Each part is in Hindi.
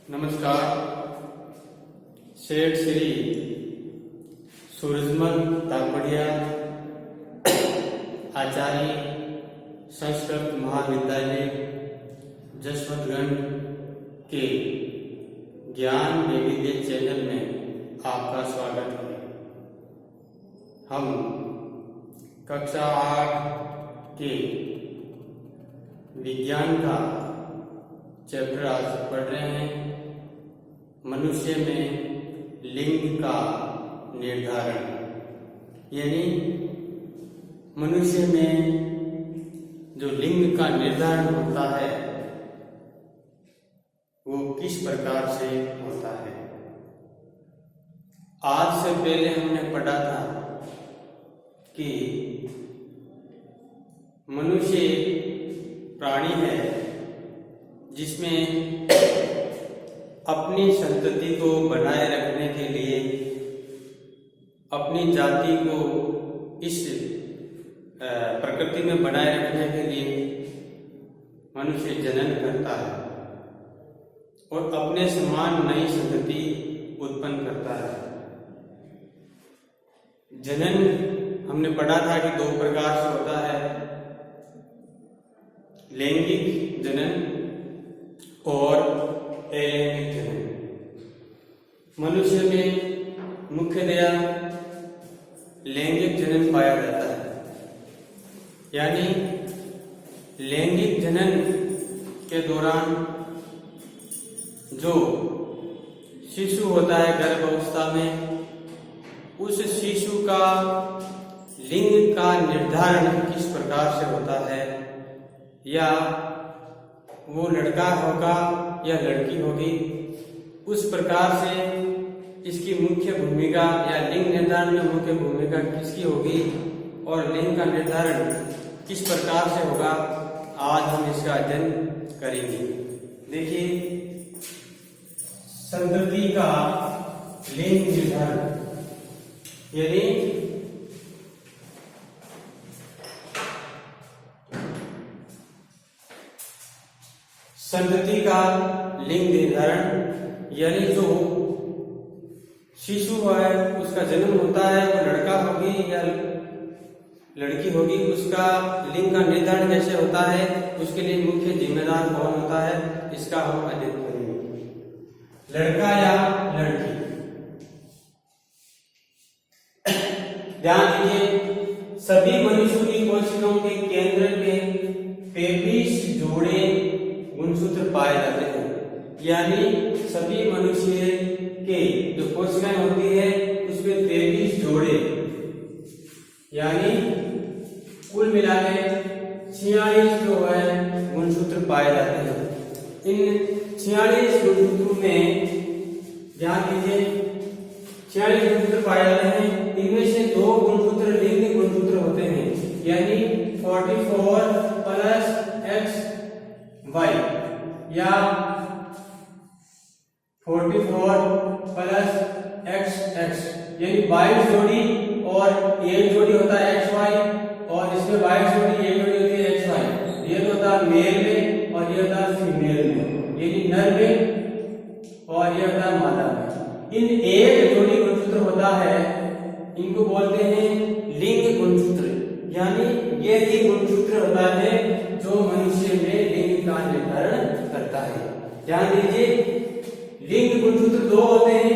नमस्कार। सेठ श्री सूरजमल तापड़िया आचार्य संस्कृत महाविद्यालय जसवंतगढ़ के ज्ञान वैविध्य चैनल में आपका स्वागत है। हम कक्षा 8 के विज्ञान का चैप्टर आज पढ़ रहे हैं। मनुष्य में लिंग का निर्धारण, यानी मनुष्य में जो लिंग का निर्धारण होता है वो किस प्रकार से होता है। आज से पहले हमने पढ़ा था कि मनुष्य प्राणी है जिसमें अपनी संतति को बनाए रखने के लिए अपनी जाति को इस प्रकृति में बनाए रखने के लिए मनुष्य जनन करता है और अपने समान नई संतति उत्पन्न करता है। जनन हमने पढ़ा था कि 2 प्रकार से होता है, लैंगिक जनन और अलैंगिक जनन। मनुष्य में मुख्यतया लैंगिक जनन पाया जाता है, यानी लैंगिक जनन के दौरान जो शिशु होता है गर्भ अवस्था में, उस शिशु का लिंग का निर्धारण किस प्रकार से होता है, या वो लड़का होगा या लड़की होगी, उस प्रकार से इसकी मुख्य भूमिका या लिंग निर्धारण में मुख्य भूमिका किसकी होगी और लिंग का निर्धारण किस प्रकार से होगा, आज हम इसका अध्ययन करेंगे। देखिए, संतति का लिंग निर्धारण, यानी संतति का लिंग निर्धारण, यानी जो शिशु है उसका जन्म होता है, वो लड़का होगी या लड़की होगी, उसका लिंग का निर्धारण कैसे होता है, उसके लिए मुख्य जिम्मेदार कौन होता है, इसका हम अध्ययन करेंगे। लड़का या लड़की, ध्यान दीजिए, सभी मनुष्यों की कोशिकाओं के केंद्र पे 23 जोड़े गुणसूत्र पाए जाते हैं, यानी सभी मनुष्य के जो कोशिकाएं होती है उसमें 23 जोड़े, यानी कुल मिला के 46 जो है गुणसूत्र पाए जाते हैं। इन 46 गुणसूत्रों में ध्यान दीजिए, 46 गुणसूत्र पाए जाते हैं। इनमें से 2 गुणसूत्र लिंग गुणसूत्र होते हैं, यानी 44 प्लस XY या 44 प्लस XX, यानी 22 जोड़ी और 1 जोड़ी होता है XY, और इसमें 22 जोड़ी 1 जोड़ी होती है XY। ये होता है मेल में और ये होता है फीमेल में, यानी नर में और ये होता है मादा में। इन 1 जोड़ी गुणसूत्र होता है, इनको बोलते हैं लिंग गुणसूत्र, यानी ये ही गुणसूत्र होता है जो मनुष्य में लिंग का निर्धारण करता है। ध्यान दीजिए, लिंग गुणसूत्र 2 होते हैं,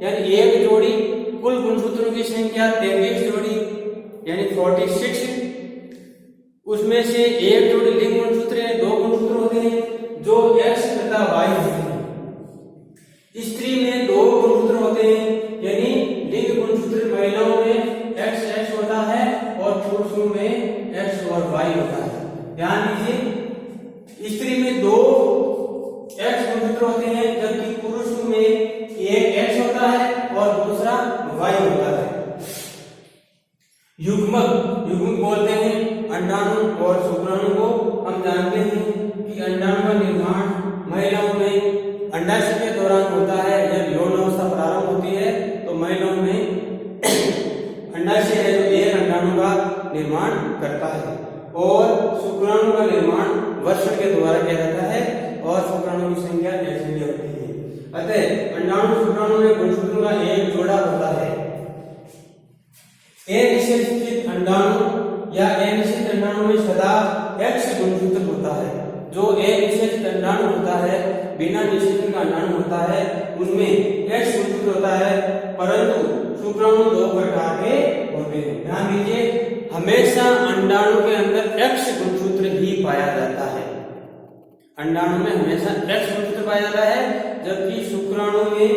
यानी 1 जोड़ी, कुल गुणसूत्रों की संख्या 23 जोड़ी यानी 46, उसमें से 1 जोड़ी लिंग गुणसूत्र है, 2 गुणसूत्र होते हैं जो X तथा Y होते हैं। स्त्री में 2 गुणसूत्र होते हैं, यानी लिंग गुणसूत्र महिलाओं में XX होता है और पुरुषों में X और Y होता है। ध्यान दीजिए, स्त्री में 2 X गुणसूत्र होते हैं, जबकि पुरुषों में एक X होता है और दूसरा Y होता है। युग्मक बोलते हैं अंडाणु और शुक्राणु को। हम जानते हैं कि अंडाणु का निर्माण महिलाओं में अंडाशय के दौरान होता है, जब यौन अवस्था प्रारंभ होती है तो महिलाओं में अंडाशय है जो एक अंडाणु का निर्माण करता है, और शुक्राणु का निर्माण वर्षण के द्वारा किया जाता है और शुक्राणु की संख्या नेचुरली होती है। अतः अंडाणु शुक्राणु में गुणसूत्रों का एक जोड़ा होता है। अनिषेचित अंडाणु या अनिषेचित अंडाणु में सदा X गुणसूत्र होता है। जो अनिषेचित अंडाणु होता है, बिना निषेचन का अंडाणु होता है, उनमें X गुणसूत्र होता है, परंतु शुक्राणु दो प्रकार के होते हैं। ध्यान दीजिए, हमेशा अंडाणु के अंदर X गुणसूत्र ही पाया जाता है। अंडाणु में हमेशा X गुणसूत्र पाया जाता है, जबकि शुक्राणु में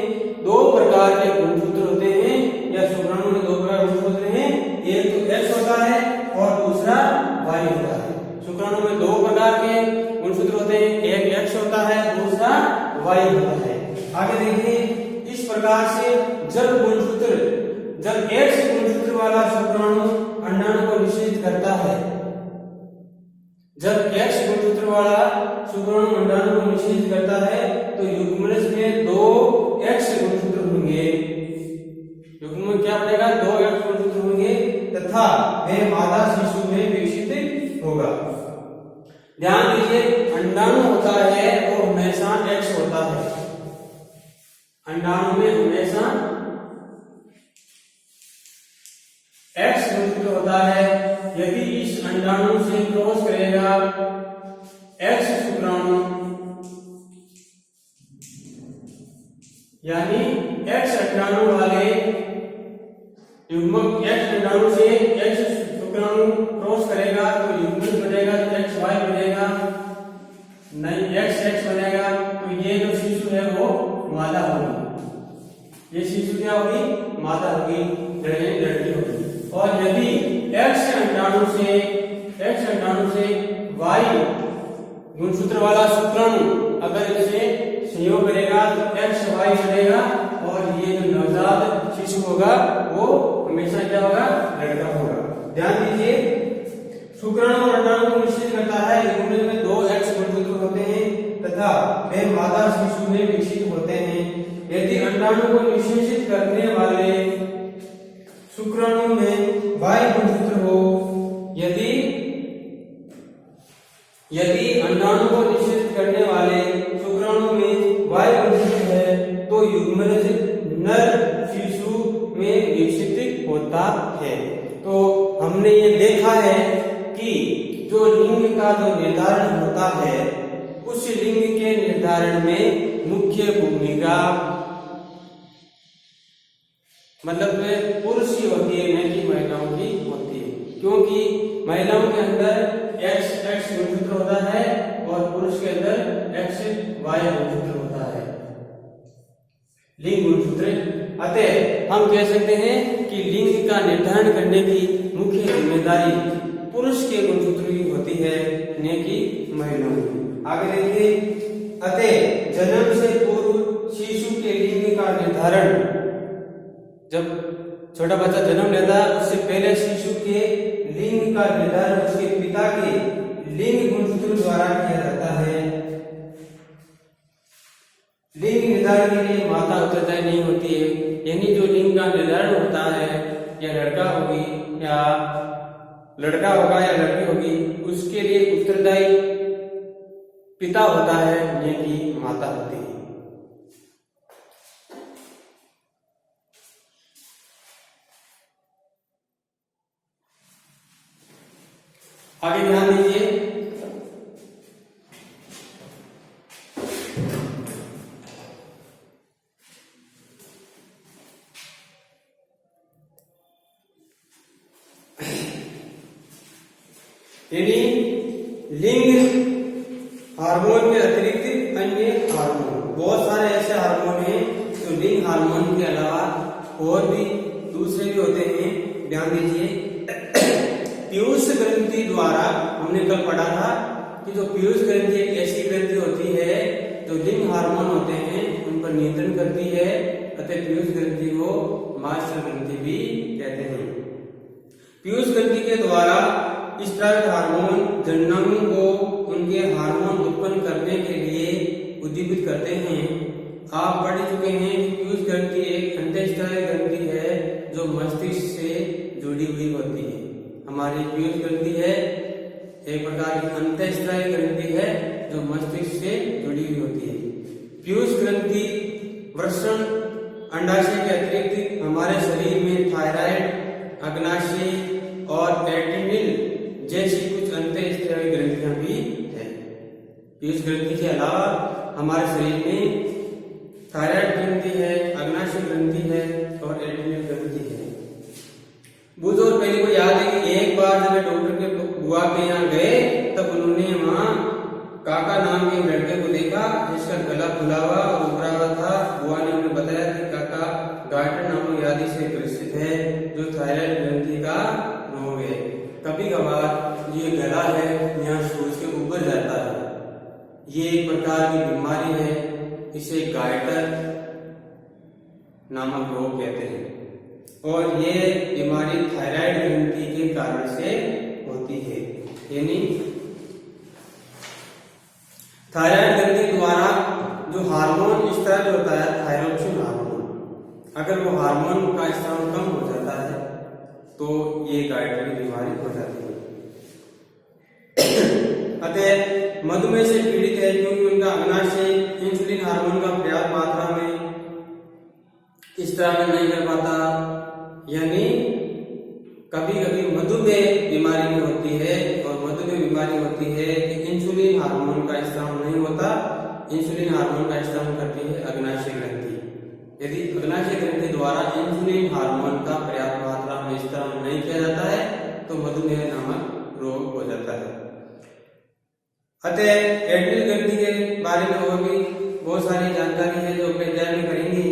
दो प्रकार के गुणसूत्र होते हैं, या शुक्राणु में दो प्रकार के गुणसूत्र होते हैं, एक तो X होता है और दूसरा Y होता है। शुक्राणु में दो प्रकार के गुणसूत्र होते हैं, एक X होता है, दूसरा Y होता है। आगे देखिए, इस प्रकार से जब X गुणसूत्र वाला शुक्राणु अंडाणु को निषेध करता है, जब X गुणसूत्र वाला शुक्राणु अंडाणु को निषेध करता है, तो युग्मनज में दो X गुणसूत्र होंगे। युग्म में क्या बनेगा? दो X गुणसूत्र होंगे तथा वह मादा शिशु में विकसित होगा। ध्यान दीजिए, अंडाणु होता है वो हमेशा X होता है। अंडाणु में हमेशा X गुणसूत्र होता है। यदि इस अंडाणु से क्रॉस करेगा X शुक्राणु, यानी X अंडाणु वाले युग्मक X अंडाणु से X शुक्राणु क्रॉस करेगा तो युग्मक बनेगा, तो XY बनेगा, नहीं XX बनेगा। तो ये जो शिशु है वो मादा होगी, ये शिशु क्या होगी? मादा होगी, लड़की होगी। और यदि X अंडाणु से Y गुणसूत्र वाला शुक्राणु अगर इसे संयोग करेगा तो XY बनेगा, और ये जो नवजात शिशु होगा वो हमेशा क्या होगा? लड़का होगा। ध्यान दीजिए, शुक्राणु और अंडाणु को निषेध करता है, युग्मनज में दो X गुणसूत्र होते हैं तथा वे मादा शिशु में विकसित होते हैं। यदि अंडाणु को निषेचित करने वाले शुक्राणु में Y गुणसूत्र हो, यदि अंडाणु को निषेचित करने वाले शुक्राणु में Y गुणसूत्र है, तो युग्मनज नर शिशु में विकसित होता है। तो हमने ये देखा है कि जो लिंग का जो निर्धारण होता है, उस लिंग के निर्धारण में मुख्य भूमिका मतलब पुरुष की होती है, न कि महिलाओं की होती है। क्योंकि महिलाओं के अंदर X गुणसूत्र होता है और पुरुष के अंदर XY गुणसूत्र होता है, लिंग गुणसूत्र। अतः हम कह सकते हैं कि लिंग का निर्धारण करने की मुख्य जिम्मेदारी पुरुष के गुणसूत्र की होती है, न कि महिलाओं की। आगे देखिए, अतः जन्म से पूर्व शिशु के लिंग का निर्धारण, जब छोटा बच्चा जन्म लेता है उससे पहले शिशु के लिंग का निर्धारण उसके पिता के लिंग गुणसूत्र द्वारा किया जाता है। लिंग निर्धारण के लिए माता उत्तरदायी नहीं होती है, यानी जो लिंग का निर्धारण होता है, या लड़का होगी या लड़का होगा या लड़की होगी, उसके लिए उत्तरदायी पिता होता है, न कि माता होती है। आगे ध्यान दीजिए, यानी लिंग हार्मोन के अतिरिक्त अन्य हार्मोन, बहुत सारे ऐसे हार्मोन हैं जो लिंग हार्मोन के अलावा और भी दूसरे भी होते हैं। ध्यान दीजिए, पीयूष ग्रंथि द्वारा हमने कल पढ़ा था कि जो पीयूष ग्रंथि एक ऐसी ग्रंथि होती है जो लिंग हार्मोन होते हैं उन पर नियंत्रण करती है, अतः पीयूष ग्रंथि को मास्टर ग्रंथि भी कहते हैं। पीयूष ग्रंथि के द्वारा स्त्राव हार्मोन जननांगों को उनके हार्मोन उत्पन्न करने के लिए उद्दीपित करते हैं। आप पढ़ चुके हैं कि पीयूष ग्रंथि एक अंतःस्त्रावी ग्रंथि है जो मस्तिष्क से जुड़ी हुई होती है। हमारी पीयूष ग्रंथि है एक प्रकार की अंतःस्त्रावी ग्रंथि है जो मस्तिष्क से जुड़ी हुई होती है। पीयूष ग्रंथि वृषण अंडाशय के अतिरिक्त हमारे शरीर में थायराइड, अग्नाशय और एड्रिनल जैसी कुछ अंतःस्त्रावी ग्रंथियां भी है। पीयूष ग्रंथि के अलावा हमारे शरीर में थायराइड ग्रंथि है, अग्नाशय ग्रंथि है और एड्रिनल ग्रंथि है। बुजुर्ग पहले को याद है कि एक बार जब डॉक्टर के बुआ के यहाँ गए तब उन्होंने वहां काका नाम के लड़के को देखा जिसका गला खुला हुआ और उभरा हुआ था। बुआ ने उन्हें बताया कि काका गार्टर नामक व्याधि से ग्रसित है जो थायराइड ग्रंथि का रोग है। कभी कभार ये गला है यहाँ सूज के ऊपर जाता है, ये एक प्रकार की बीमारी है, इसे गार्टर नामक रोग कहते हैं और ये बीमारी थायराइड ग्रंथि के कारण से होती है। यानी थायराइड ग्रंथि द्वारा जो हार्मोन स्त्राव होता है थायरोक्सिन हार्मोन, अगर वो हार्मोन का स्त्राव कम हो जाता है तो ये गार्टर की बीमारी हो जाती है। अतः मधुमेह से पीड़ित है क्योंकि उनका अग्नाशय इंसुलिन हार्मोन का पर्याप्त मात्रा में स्त्राव नहीं कर पाता। यानी कभी कभी मधुमेह बीमारी में होती है और मधुमेह बीमारी होती है कि इंसुलिन हार्मोन का स्त्राव नहीं होता, इंसुलिन हार्मोन का स्त्राव करती है अग्नाशय ग्रंथि। यदि अग्नाशय ग्रंथि द्वारा इंसुलिन हार्मोन का पर्याप्त मात्रा में स्त्राव नहीं किया जाता है तो मधुमेह नामक रोग हो जाता है। अतः एड्रिनल ग्रंथि के बारे में और भी बहुत सारी जानकारी है जो अपने अध्ययन में करेंगे।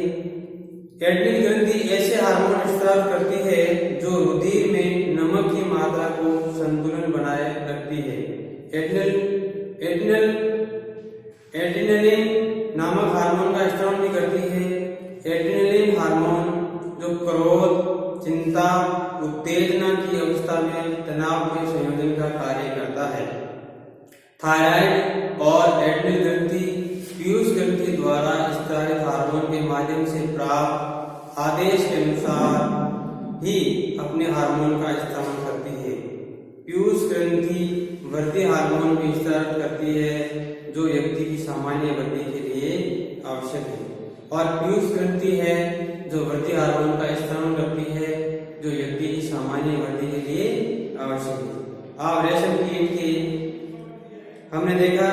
एड्रिनल ग्रंथि ऐसे हार्मोन स्त्राव करती है जो रुधिर में नमक की मात्रा को संतुलन बनाए रखती है। एड्रिनलिन नामक हार्मोन का स्त्राव भी करती है। एड्रिनलिन हार्मोन जो क्रोध, चिंता, उत्तेजना की अवस्था में तनाव के संयोजन का कार्य करता है। थायराइड और एड्रिनल ग्रंथि पीयूष ग्रंथि द्वारा स्रावित हार्मोन के माध्यम से प्राप्त आदेश के अनुसार ही अपने हार्मोन का स्त्राव करती है। पीयूष ग्रंथि वृद्धि हार्मोन भी स्रावित करती है जो व्यक्ति की सामान्य वृद्धि के लिए आवश्यक है और पीयूष ग्रंथि है जो वृद्धि हार्मोन का स्त्राव करती है जो व्यक्ति की सामान्य वृद्धि के लिए आवश्यक है। अब रेशम कीट के हमने देखा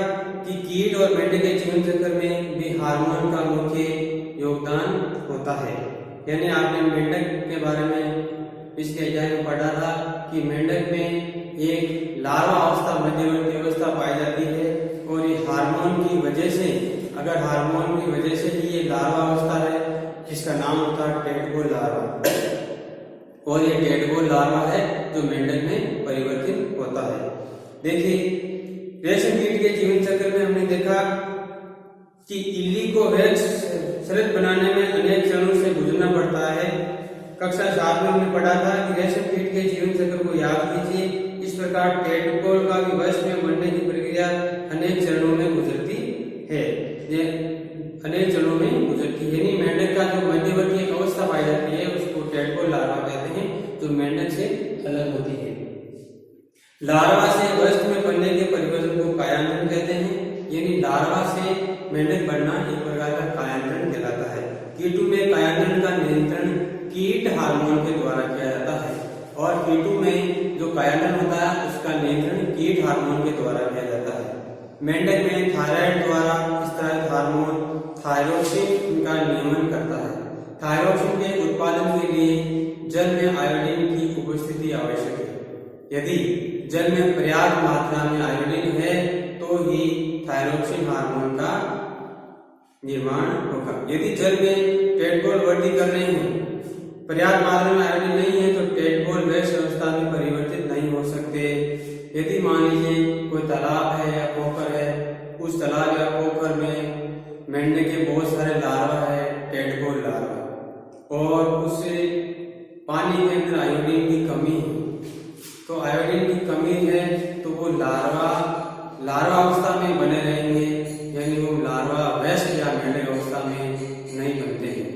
कि कीट और मेंढक के जीवन चक्र में भी हार्मोन का मुख्य योगदान होता है। यानी आपने मेंढक के बारे में पिछले अध्याय में पढ़ा था कि मेंढक में एक लार्वा अवस्था, मध्यवर्ती अवस्था पाई जाती है और ये हार्मोन की वजह से, अगर हार्मोन की वजह से ही ये लार्वा अवस्था है जिसका नाम होता है टेडपोल लार्वा और ये टेडपोल लार्वा है जो मेंढक में परिवर्तित होता है। देखिए रेशम कीट के जीवन चक्र में हमने देखा कि इल्ली को वैक्स शरद बनाने में अनेक चरणों से गुजरना पड़ता है। कक्षा 7 में हमने पढ़ा था कि रेशम कीट के जीवन चक्र को याद कीजिए। इस प्रकार टेडपोल का भी वश में बनने की प्रक्रिया अनेक चरणों में गुजरती है। ये अनेक चरणों में गुजरती है। यानी मेंढक का जो मध्यवर्ती एक अवस्था पाई जाती है उसको टेडपोल लार्वा कहते हैं जो मेंढक से अलग होती है। लार्वा से वयस्क में बनने के परिवर्तन को कायांतरण कहते हैं। यानी लार्वा से मेंढक बनना एक प्रकार का कायांतरण कहलाता है। कीटों में कायांतरण का नियंत्रण कीट हार्मोन के द्वारा किया जाता है और कीटों में जो कायांतरण होता है उसका नियंत्रण कीट हार्मोन के द्वारा किया जाता है। मेंढक में थायराइड द्वारा स्रावित हार्मोन थायरोक्सिन का नियमन करता है। थायरोक्सिन के उत्पादन के लिए जल में आयोडीन की उपस्थिति आवश्यक है। यदि जल में पर्याप्त मात्रा में आयोडीन है तो ही थायरोक्सिन हार्मोन का निर्माण होगा। यदि जल में टेडपोल वृद्धि कर रहे हैं, पर्याप्त मात्रा में आयोडीन नहीं है तो टेडपोल वैक्स अवस्था में परिवर्तित नहीं हो सकते। यदि मान लीजिए कोई तालाब है या पोखर है, उस तालाब या पोखर में मेंढक के बहुत सारे लार्वा है, टेडपोल लार्वा, और उससे पानी के अंदर आयोडीन की कमी है, तो आयोडीन की कमी है तो वो लार्वा अवस्था में बने रहेंगे, यानी वो लार्वा वयस्क या मेंढक अवस्था में नहीं बनते हैं।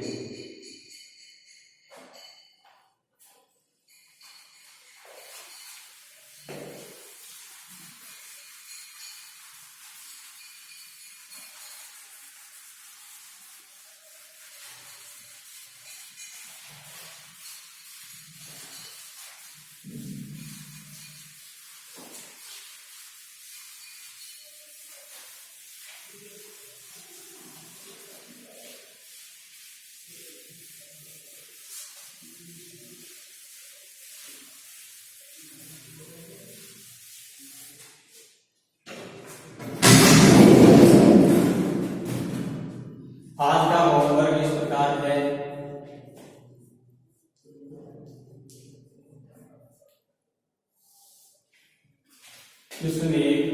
क्वेश्चन 1,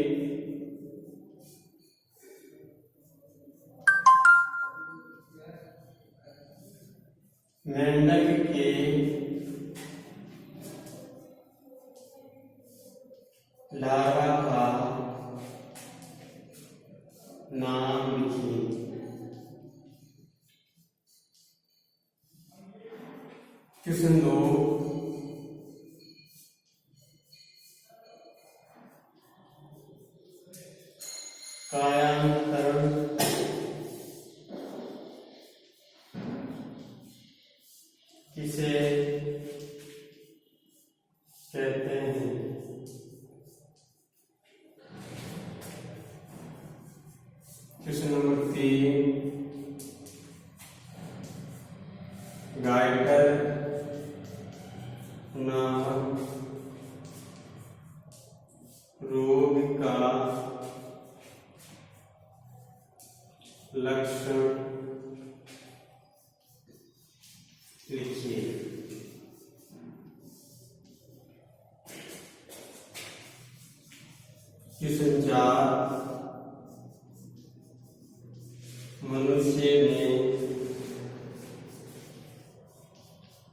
मेंढक के लार्वा का नाम लिखिए। क्वेश्चन 2, कायांतरण किसे कहते हैं? क्वेश्चन नंबर 3, गाइटर नामक रोग का लक्षण लिखिए। क्वेश्चन 4, मनुष्य में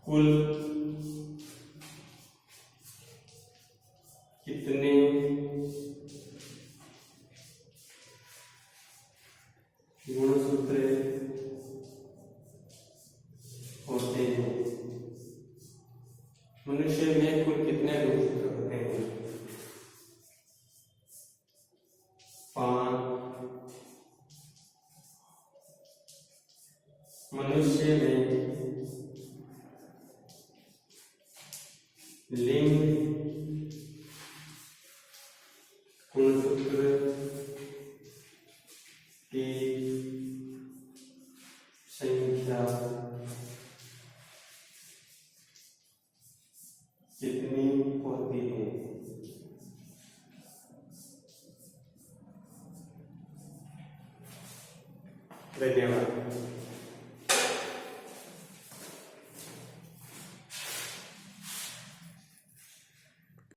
कुल कितने गुणसूत्र होते हैं? मनुष्य में कुल कितने गुणसूत्र होते हैं? 5। मनुष्य में लिंग गुणसूत्र की संख्या कितनी होती है? धन्यवाद।